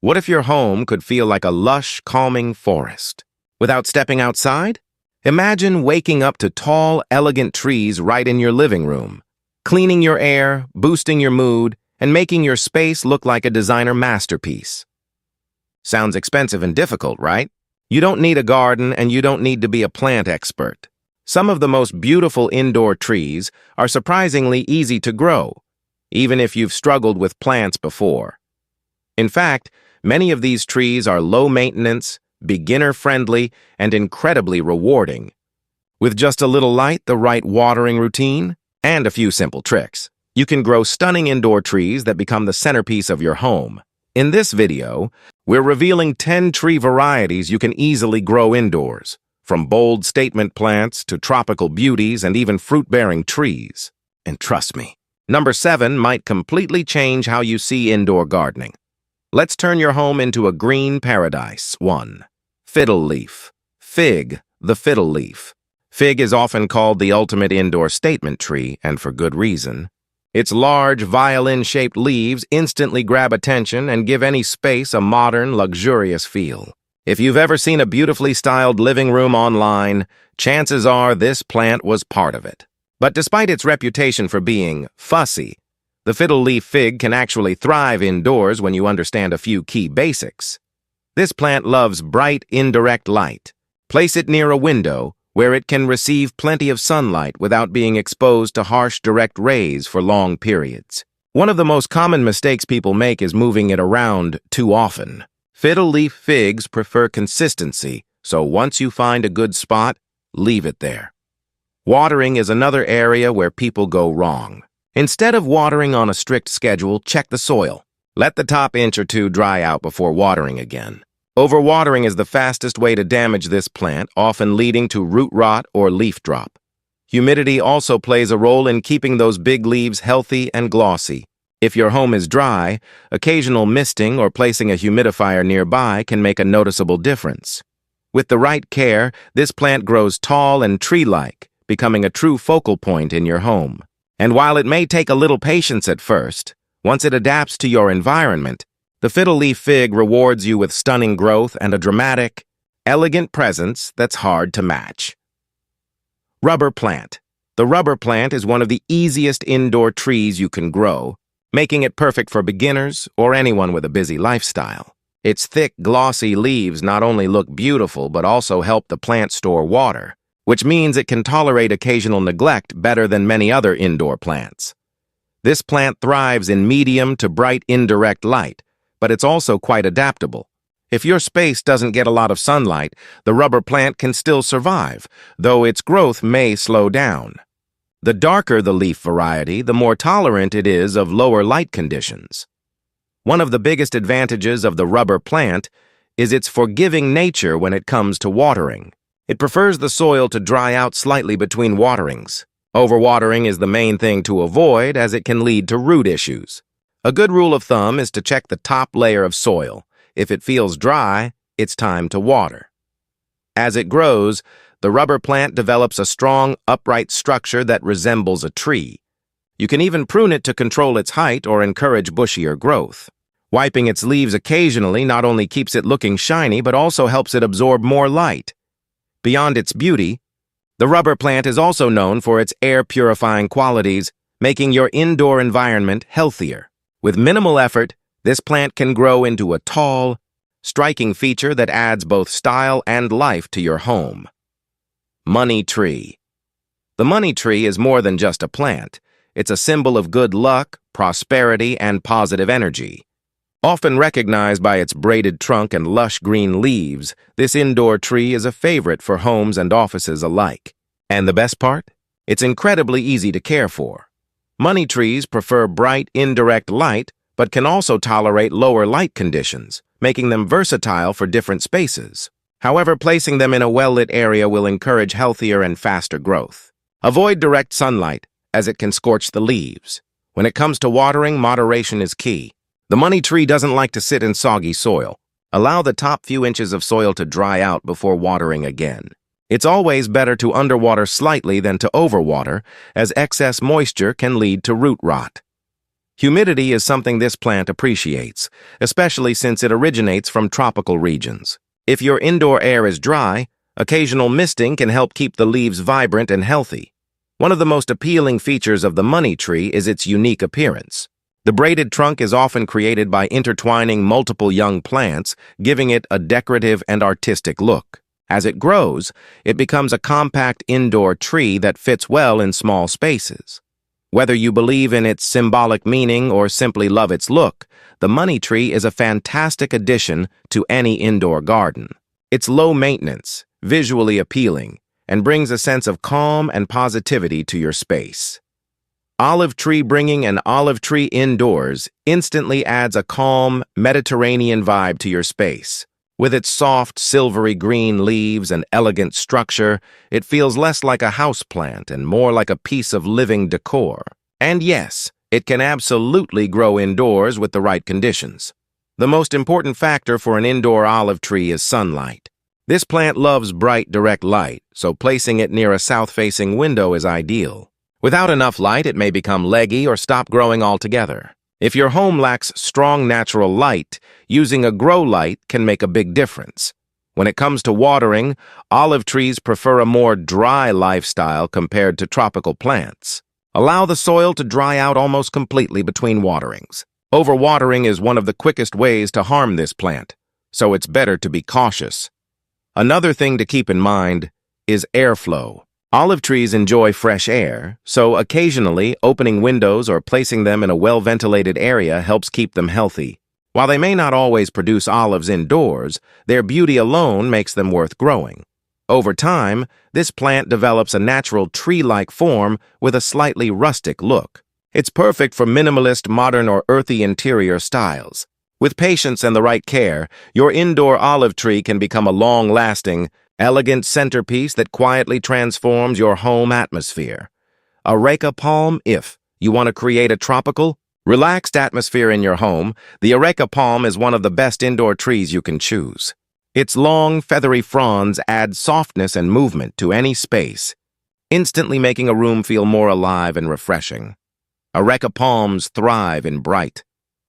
What if your home could feel like a lush, calming forest? Without stepping outside? Imagine waking up to tall, elegant trees right in your living room, cleaning your air, boosting your mood, and making your space look like a designer masterpiece. Sounds expensive and difficult, right? You don't need a garden and you don't need to be a plant expert. Some of the most beautiful indoor trees are surprisingly easy to grow, even if you've struggled with plants before. In fact, many of these trees are low-maintenance, beginner-friendly, and incredibly rewarding. With just a little light, the right watering routine, and a few simple tricks, you can grow stunning indoor trees that become the centerpiece of your home. In this video, we're revealing 10 tree varieties you can easily grow indoors, from bold statement plants to tropical beauties and even fruit-bearing trees. And trust me, number 7 might completely change how you see indoor gardening. Let's turn your home into a green paradise. 1. Fiddle Leaf Fig. The fiddle leaf. Fig is often called the ultimate indoor statement tree, and for good reason. Its large, violin-shaped leaves instantly grab attention and give any space a modern, luxurious feel. If you've ever seen a beautifully styled living room online, chances are this plant was part of it. But despite its reputation for being fussy, the fiddle leaf fig can actually thrive indoors when you understand a few key basics. This plant loves bright, indirect light. Place it near a window where it can receive plenty of sunlight without being exposed to harsh, direct rays for long periods. One of the most common mistakes people make is moving it around too often. Fiddle leaf figs prefer consistency, so once you find a good spot, leave it there. Watering is another area where people go wrong. Instead of watering on a strict schedule, check the soil. Let the top inch or two dry out before watering again. Overwatering is the fastest way to damage this plant, often leading to root rot or leaf drop. Humidity also plays a role in keeping those big leaves healthy and glossy. If your home is dry, occasional misting or placing a humidifier nearby can make a noticeable difference. With the right care, this plant grows tall and tree-like, becoming a true focal point in your home. And while it may take a little patience at first, once it adapts to your environment, the fiddle leaf fig rewards you with stunning growth and a dramatic, elegant presence that's hard to match. Rubber plant. The rubber plant is one of the easiest indoor trees you can grow, making it perfect for beginners or anyone with a busy lifestyle. Its thick, glossy leaves not only look beautiful but also help the plant store water, which means it can tolerate occasional neglect better than many other indoor plants. This plant thrives in medium to bright indirect light, but it's also quite adaptable. If your space doesn't get a lot of sunlight, the rubber plant can still survive, though its growth may slow down. The darker the leaf variety, the more tolerant it is of lower light conditions. One of the biggest advantages of the rubber plant is its forgiving nature when it comes to watering. It prefers the soil to dry out slightly between waterings. Overwatering is the main thing to avoid, as it can lead to root issues. A good rule of thumb is to check the top layer of soil. If it feels dry, it's time to water. As it grows, the rubber plant develops a strong, upright structure that resembles a tree. You can even prune it to control its height or encourage bushier growth. Wiping its leaves occasionally not only keeps it looking shiny, but also helps it absorb more light. Beyond its beauty, the rubber plant is also known for its air-purifying qualities, making your indoor environment healthier. With minimal effort, this plant can grow into a tall, striking feature that adds both style and life to your home. Money tree. The money tree is more than just a plant. It's a symbol of good luck, prosperity, and positive energy. Often recognized by its braided trunk and lush green leaves, this indoor tree is a favorite for homes and offices alike. And the best part? It's incredibly easy to care for. Money trees prefer bright, indirect light, but can also tolerate lower light conditions, making them versatile for different spaces. However, placing them in a well-lit area will encourage healthier and faster growth. Avoid direct sunlight, as it can scorch the leaves. When it comes to watering, moderation is key. The money tree doesn't like to sit in soggy soil. Allow the top few inches of soil to dry out before watering again. It's always better to underwater slightly than to overwater, as excess moisture can lead to root rot. Humidity is something this plant appreciates, especially since it originates from tropical regions. If your indoor air is dry, occasional misting can help keep the leaves vibrant and healthy. One of the most appealing features of the money tree is its unique appearance. The braided trunk is often created by intertwining multiple young plants, giving it a decorative and artistic look. As it grows, it becomes a compact indoor tree that fits well in small spaces. Whether you believe in its symbolic meaning or simply love its look, the money tree is a fantastic addition to any indoor garden. It's low maintenance, visually appealing, and brings a sense of calm and positivity to your space. Olive tree bringing an olive tree indoors instantly adds a calm, Mediterranean vibe to your space. With its soft, silvery green leaves and elegant structure, it feels less like a houseplant and more like a piece of living decor. And yes, it can absolutely grow indoors with the right conditions. The most important factor for an indoor olive tree is sunlight. This plant loves bright, direct light, so placing it near a south-facing window is ideal. Without enough light, it may become leggy or stop growing altogether. If your home lacks strong natural light, using a grow light can make a big difference. When it comes to watering, olive trees prefer a more dry lifestyle compared to tropical plants. Allow the soil to dry out almost completely between waterings. Overwatering is one of the quickest ways to harm this plant, so it's better to be cautious. Another thing to keep in mind is airflow. Olive trees enjoy fresh air, so occasionally opening windows or placing them in a well-ventilated area helps keep them healthy. While they may not always produce olives indoors, their beauty alone makes them worth growing. Over time, this plant develops a natural tree-like form with a slightly rustic look. It's perfect for minimalist, modern, or earthy interior styles. With patience and the right care, your indoor olive tree can become a long-lasting, elegant centerpiece that quietly transforms your home atmosphere. Areca palm, if you want to create a tropical, relaxed atmosphere in your home, the Areca palm is one of the best indoor trees you can choose. Its long, feathery fronds add softness and movement to any space, instantly making a room feel more alive and refreshing. Areca palms thrive in bright,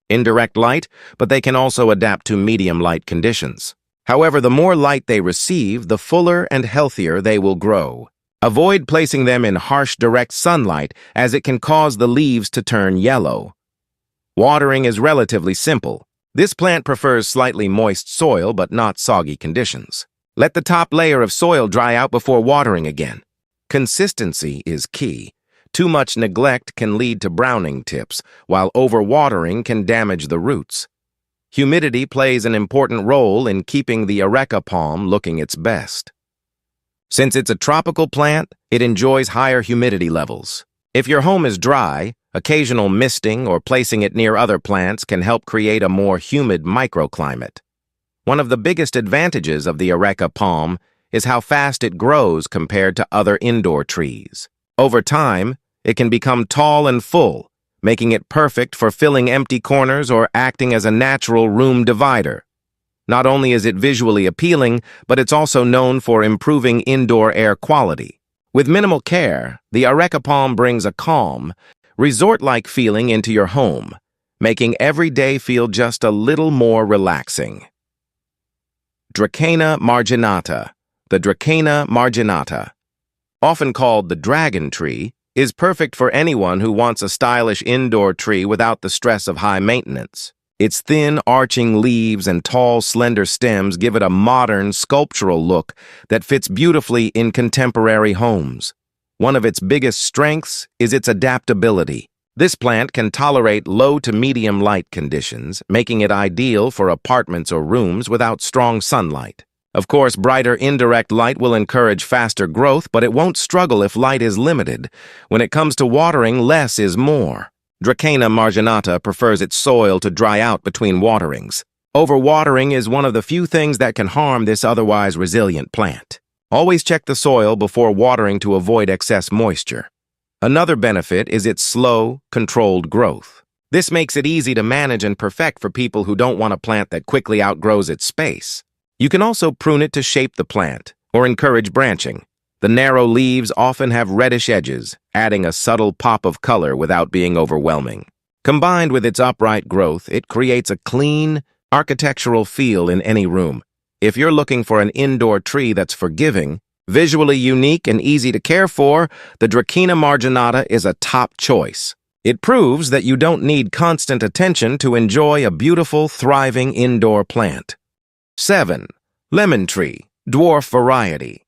indirect light, but they can also adapt to medium light conditions. However, the more light they receive, the fuller and healthier they will grow. Avoid placing them in harsh, direct sunlight, as it can cause the leaves to turn yellow. Watering is relatively simple. This plant prefers slightly moist soil but not soggy conditions. Let the top layer of soil dry out before watering again. Consistency is key. Too much neglect can lead to browning tips, while overwatering can damage the roots. Humidity plays an important role in keeping the Areca palm looking its best. Since it's a tropical plant, it enjoys higher humidity levels. If your home is dry, occasional misting or placing it near other plants can help create a more humid microclimate. One of the biggest advantages of the Areca palm is how fast it grows compared to other indoor trees. Over time, it can become tall and full, making it perfect for filling empty corners or acting as a natural room divider. Not only is it visually appealing, but it's also known for improving indoor air quality. With minimal care, the Areca palm brings a calm, resort-like feeling into your home, making every day feel just a little more relaxing. Dracaena marginata. The Dracaena marginata, often called the dragon tree, is perfect for anyone who wants a stylish indoor tree without the stress of high maintenance. Its thin, arching leaves and tall, slender stems give it a modern, sculptural look that fits beautifully in contemporary homes. One of its biggest strengths is its adaptability. This plant can tolerate low to medium light conditions, making it ideal for apartments or rooms without strong sunlight. Of course, brighter indirect light will encourage faster growth, but it won't struggle if light is limited. When it comes to watering, less is more. Dracaena marginata prefers its soil to dry out between waterings. Overwatering is one of the few things that can harm this otherwise resilient plant. Always check the soil before watering to avoid excess moisture. Another benefit is its slow, controlled growth. This makes it easy to manage and perfect for people who don't want a plant that quickly outgrows its space. You can also prune it to shape the plant or encourage branching. The narrow leaves often have reddish edges, adding a subtle pop of color without being overwhelming. Combined with its upright growth, it creates a clean, architectural feel in any room. If you're looking for an indoor tree that's forgiving, visually unique, and easy to care for, the Dracaena marginata is a top choice. It proves that you don't need constant attention to enjoy a beautiful, thriving indoor plant. 7. Lemon tree, dwarf variety.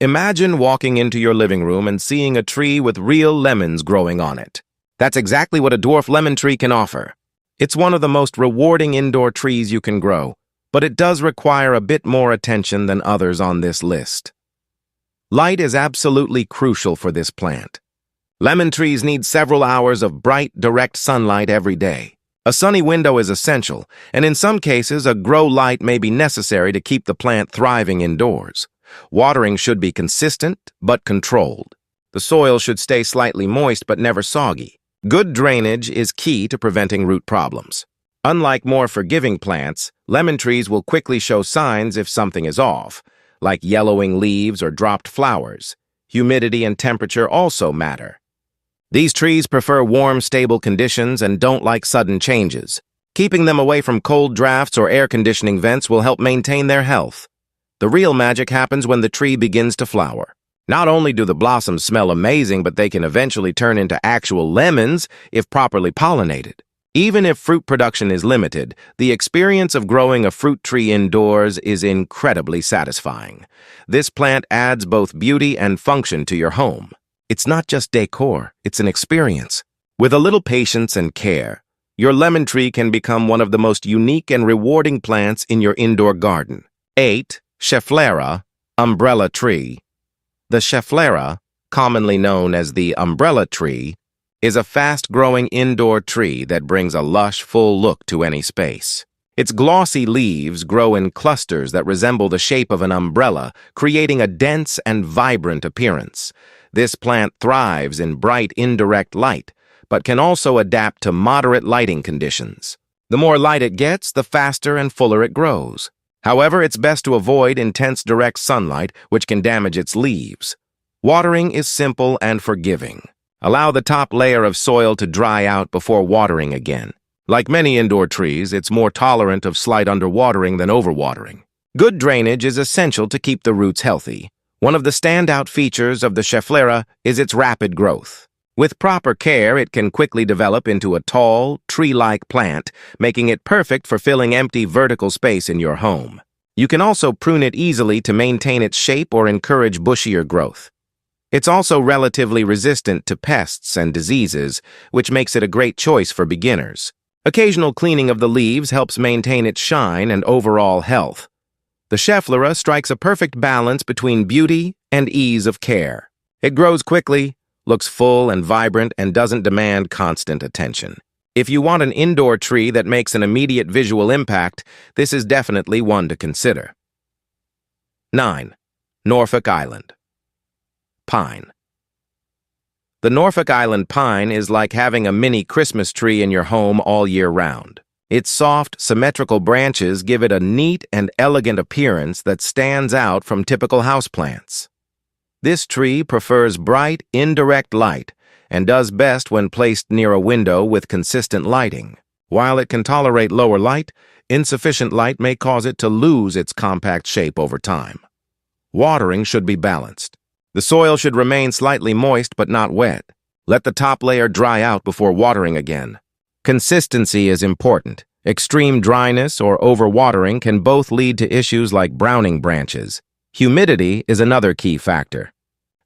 Imagine walking into your living room and seeing a tree with real lemons growing on it. That's exactly what a dwarf lemon tree can offer. It's one of the most rewarding indoor trees you can grow, but it does require a bit more attention than others on this list. Light is absolutely crucial for this plant. Lemon trees need several hours of bright, direct sunlight every day. A sunny window is essential, and in some cases, a grow light may be necessary to keep the plant thriving indoors. Watering should be consistent, but controlled. The soil should stay slightly moist, but never soggy. Good drainage is key to preventing root problems. Unlike more forgiving plants, lemon trees will quickly show signs if something is off, like yellowing leaves or dropped flowers. Humidity and temperature also matter. These trees prefer warm, stable conditions and don't like sudden changes. Keeping them away from cold drafts or air conditioning vents will help maintain their health. The real magic happens when the tree begins to flower. Not only do the blossoms smell amazing, but they can eventually turn into actual lemons if properly pollinated. Even if fruit production is limited, the experience of growing a fruit tree indoors is incredibly satisfying. This plant adds both beauty and function to your home. It's not just decor, it's an experience. With a little patience and care, your lemon tree can become one of the most unique and rewarding plants in your indoor garden. 8. Schefflera, umbrella tree. The Schefflera, commonly known as the umbrella tree, is a fast-growing indoor tree that brings a lush, full look to any space. Its glossy leaves grow in clusters that resemble the shape of an umbrella, creating a dense and vibrant appearance. This plant thrives in bright, indirect light, but can also adapt to moderate lighting conditions. The more light it gets, the faster and fuller it grows. However, it's best to avoid intense direct sunlight, which can damage its leaves. Watering is simple and forgiving. Allow the top layer of soil to dry out before watering again. Like many indoor trees, it's more tolerant of slight underwatering than overwatering. Good drainage is essential to keep the roots healthy. One of the standout features of the Schefflera is its rapid growth. With proper care, it can quickly develop into a tall, tree-like plant, making it perfect for filling empty vertical space in your home. You can also prune it easily to maintain its shape or encourage bushier growth. It's also relatively resistant to pests and diseases, which makes it a great choice for beginners. Occasional cleaning of the leaves helps maintain its shine and overall health. The Schefflera strikes a perfect balance between beauty and ease of care. It grows quickly, looks full and vibrant, and doesn't demand constant attention. If you want an indoor tree that makes an immediate visual impact, this is definitely one to consider. 9. Norfolk Island pine. The Norfolk Island pine is like having a mini Christmas tree in your home all year round. Its soft, symmetrical branches give it a neat and elegant appearance that stands out from typical houseplants. This tree prefers bright, indirect light and does best when placed near a window with consistent lighting. While it can tolerate lower light, insufficient light may cause it to lose its compact shape over time. Watering should be balanced. The soil should remain slightly moist but not wet. Let the top layer dry out before watering again. Consistency is important. Extreme dryness or overwatering can both lead to issues like browning branches. Humidity is another key factor.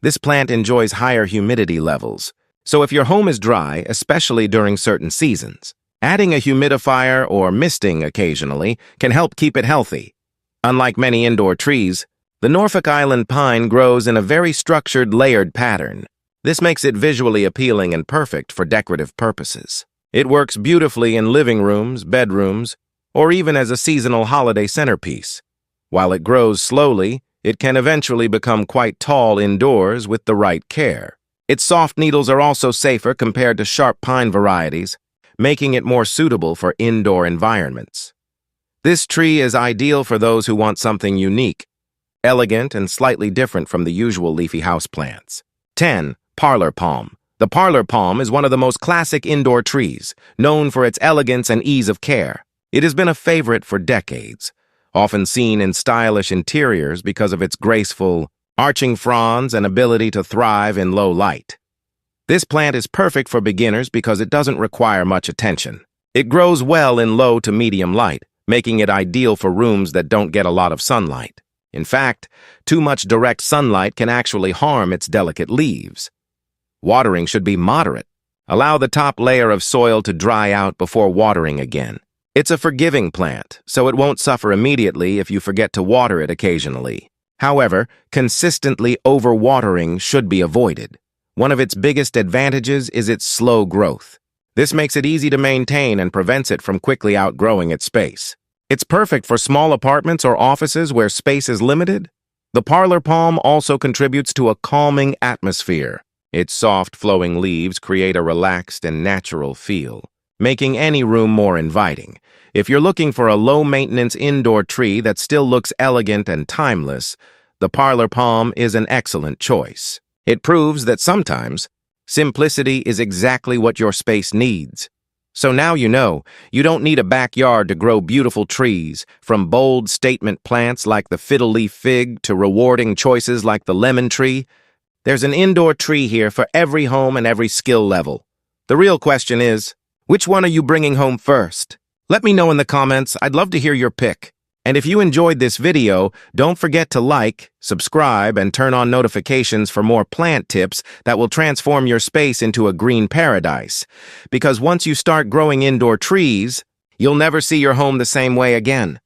This plant enjoys higher humidity levels, so if your home is dry, especially during certain seasons, adding a humidifier or misting occasionally can help keep it healthy. Unlike many indoor trees, the Norfolk Island pine grows in a very structured, layered pattern. This makes it visually appealing and perfect for decorative purposes. It works beautifully in living rooms, bedrooms, or even as a seasonal holiday centerpiece. While it grows slowly, it can eventually become quite tall indoors with the right care. Its soft needles are also safer compared to sharp pine varieties, making it more suitable for indoor environments. This tree is ideal for those who want something unique, elegant, and slightly different from the usual leafy houseplants. 10. Parlor palm, The parlor palm is one of the most classic indoor trees, known for its elegance and ease of care. It has been a favorite for decades, often seen in stylish interiors because of its graceful, arching fronds and ability to thrive in low light. This plant is perfect for beginners because it doesn't require much attention. It grows well in low to medium light, making it ideal for rooms that don't get a lot of sunlight. In fact, too much direct sunlight can actually harm its delicate leaves. Watering should be moderate. Allow the top layer of soil to dry out before watering again. It's a forgiving plant, so it won't suffer immediately if you forget to water it occasionally. However, consistently overwatering should be avoided. One of its biggest advantages is its slow growth. This makes it easy to maintain and prevents it from quickly outgrowing its space. It's perfect for small apartments or offices where space is limited. The parlor palm also contributes to a calming atmosphere. Its soft, flowing leaves create a relaxed and natural feel, making any room more inviting. If you're looking for a low-maintenance indoor tree that still looks elegant and timeless, the parlor palm is an excellent choice. It proves that sometimes simplicity is exactly what your space needs. So now you know, you don't need a backyard to grow beautiful trees, from bold statement plants like the Fiddle Leaf Fig to rewarding choices like the lemon tree. There's an indoor tree here for every home and every skill level. The real question is, which one are you bringing home first? Let me know in the comments. I'd love to hear your pick. And if you enjoyed this video, don't forget to like, subscribe, and turn on notifications for more plant tips that will transform your space into a green paradise. Because once you start growing indoor trees, you'll never see your home the same way again.